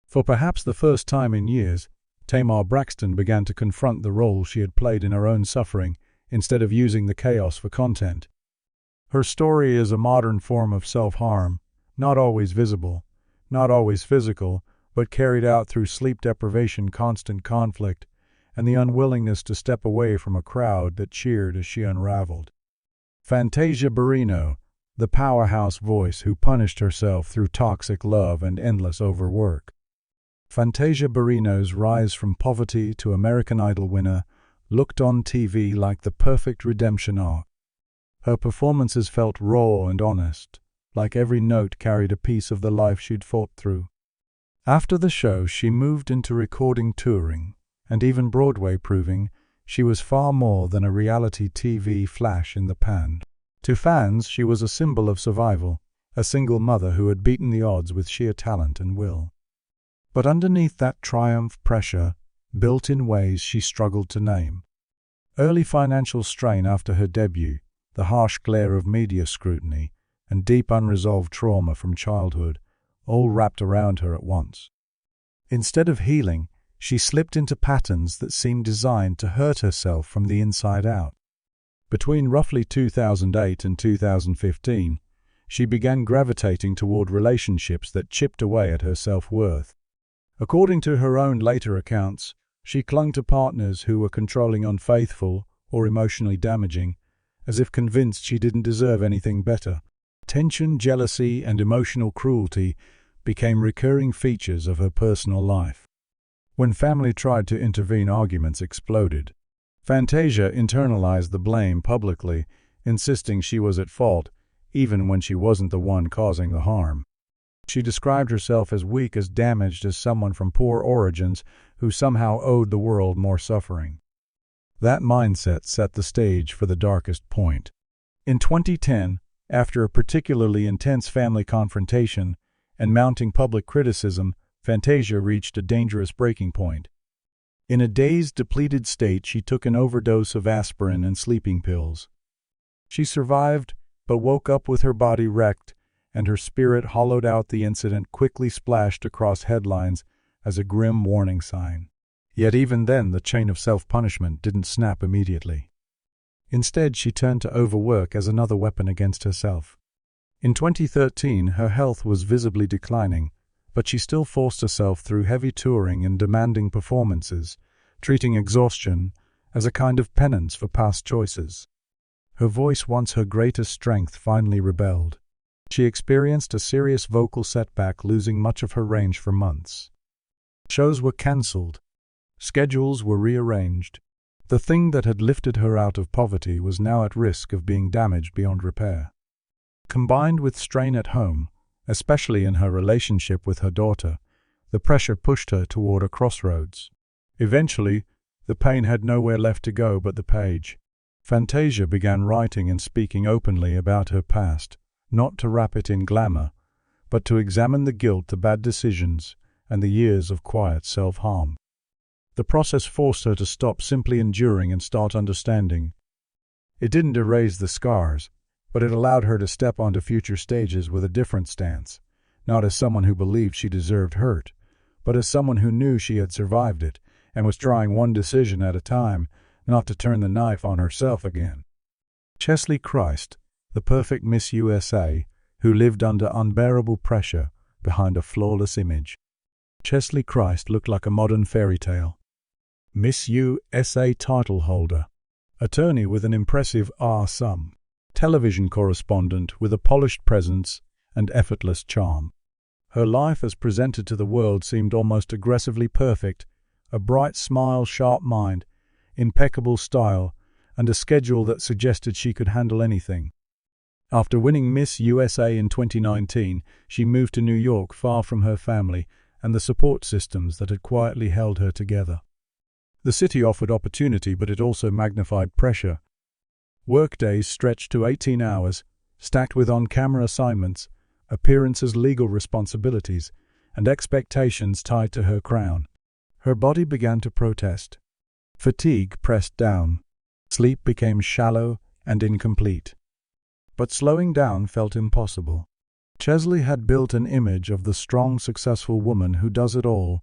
For perhaps the first time in years, Tamar Braxton began to confront the role she had played in her own suffering instead of using the chaos for content. Her story is a modern form of self-harm, not always visible, not always physical, but carried out through sleep deprivation, constant conflict, and the unwillingness to step away from a crowd that cheered as she unraveled. Fantasia Barrino, the powerhouse voice who punished herself through toxic love and endless overwork. Fantasia Barrino's rise from poverty to American Idol winner looked on TV like the perfect redemption arc. Her performances felt raw and honest, like every note carried a piece of the life she'd fought through. After the show, she moved into recording, touring, and even Broadway, proving she was far more than a reality TV flash in the pan. To fans, she was a symbol of survival, a single mother who had beaten the odds with sheer talent and will. But underneath that triumph, pressure built in ways she struggled to name. Early financial strain after her debut, the harsh glare of media scrutiny, and deep unresolved trauma from childhood, all wrapped around her at once. Instead of healing, she slipped into patterns that seemed designed to hurt herself from the inside out. Between roughly 2008 and 2015, she began gravitating toward relationships that chipped away at her self-worth. According to her own later accounts, she clung to partners who were controlling, unfaithful, or emotionally damaging, as if convinced she didn't deserve anything better. Tension, jealousy, and emotional cruelty became recurring features of her personal life. When family tried to intervene, arguments exploded. Fantasia internalized the blame publicly, insisting she was at fault, even when she wasn't the one causing the harm. She described herself as weak, as damaged, as someone from poor origins who somehow owed the world more suffering. That mindset set the stage for the darkest point. In 2010, after a particularly intense family confrontation and mounting public criticism, Fantasia reached a dangerous breaking point. In a dazed, depleted state, she took an overdose of aspirin and sleeping pills. She survived, but woke up with her body wrecked, and her spirit hollowed out. The incident quickly splashed across headlines as a grim warning sign. Yet even then, the chain of self-punishment didn't snap immediately. Instead, she turned to overwork as another weapon against herself. In 2013, her health was visibly declining, but she still forced herself through heavy touring and demanding performances, treating exhaustion as a kind of penance for past choices. Her voice, once her greatest strength, finally rebelled. She experienced a serious vocal setback, losing much of her range for months. Shows were cancelled. Schedules were rearranged. The thing that had lifted her out of poverty was now at risk of being damaged beyond repair. Combined with strain at home, especially in her relationship with her daughter, the pressure pushed her toward a crossroads. Eventually, the pain had nowhere left to go but the page. Fantasia began writing and speaking openly about her past, not to wrap it in glamour, but to examine the guilt, the bad decisions, and the years of quiet self-harm. The process forced her to stop simply enduring and start understanding. It didn't erase the scars, but it allowed her to step onto future stages with a different stance, not as someone who believed she deserved hurt, but as someone who knew she had survived it and was trying one decision at a time not to turn the knife on herself again. Chesley Christ, the perfect Miss USA, who lived under unbearable pressure behind a flawless image. Chesley Christ looked like a modern fairy tale. Miss USA title holder, attorney with an impressive sum, television correspondent with a polished presence and effortless charm. Her life as presented to the world seemed almost aggressively perfect, a bright smile, sharp mind, impeccable style, and a schedule that suggested she could handle anything. After winning Miss USA in 2019, she moved to New York, far from her family and the support systems that had quietly held her together. The city offered opportunity, but it also magnified pressure. Workdays stretched to 18 hours, stacked with on-camera assignments, appearances, legal responsibilities, and expectations tied to her crown. Her body began to protest. Fatigue pressed down. Sleep became shallow and incomplete. But slowing down felt impossible. Chesley had built an image of the strong, successful woman who does it all,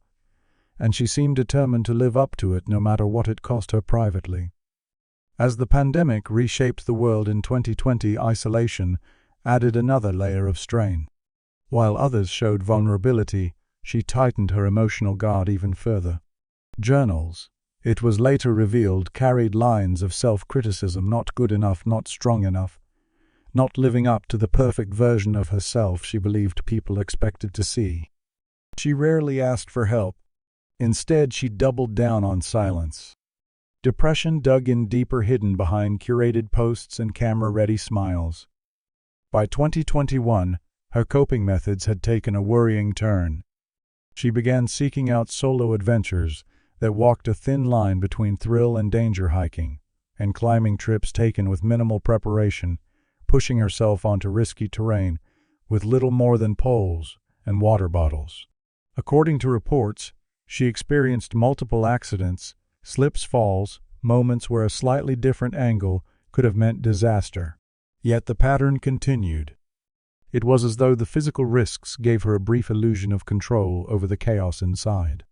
and she seemed determined to live up to it no matter what it cost her privately. As the pandemic reshaped the world in 2020, isolation added another layer of strain. While others showed vulnerability, she tightened her emotional guard even further. Journals, it was later revealed, carried lines of self-criticism: not good enough, not strong enough, not living up to the perfect version of herself she believed people expected to see. She rarely asked for help. Instead, she doubled down on silence. Depression dug in deeper, hidden behind curated posts and camera-ready smiles. By 2021, her coping methods had taken a worrying turn. She began seeking out solo adventures that walked a thin line between thrill and danger, hiking and climbing trips taken with minimal preparation, pushing herself onto risky terrain with little more than poles and water bottles. According to reports, she experienced multiple accidents, slips, falls, moments where a slightly different angle could have meant disaster. Yet the pattern continued. It was as though the physical risks gave her a brief illusion of control over the chaos inside.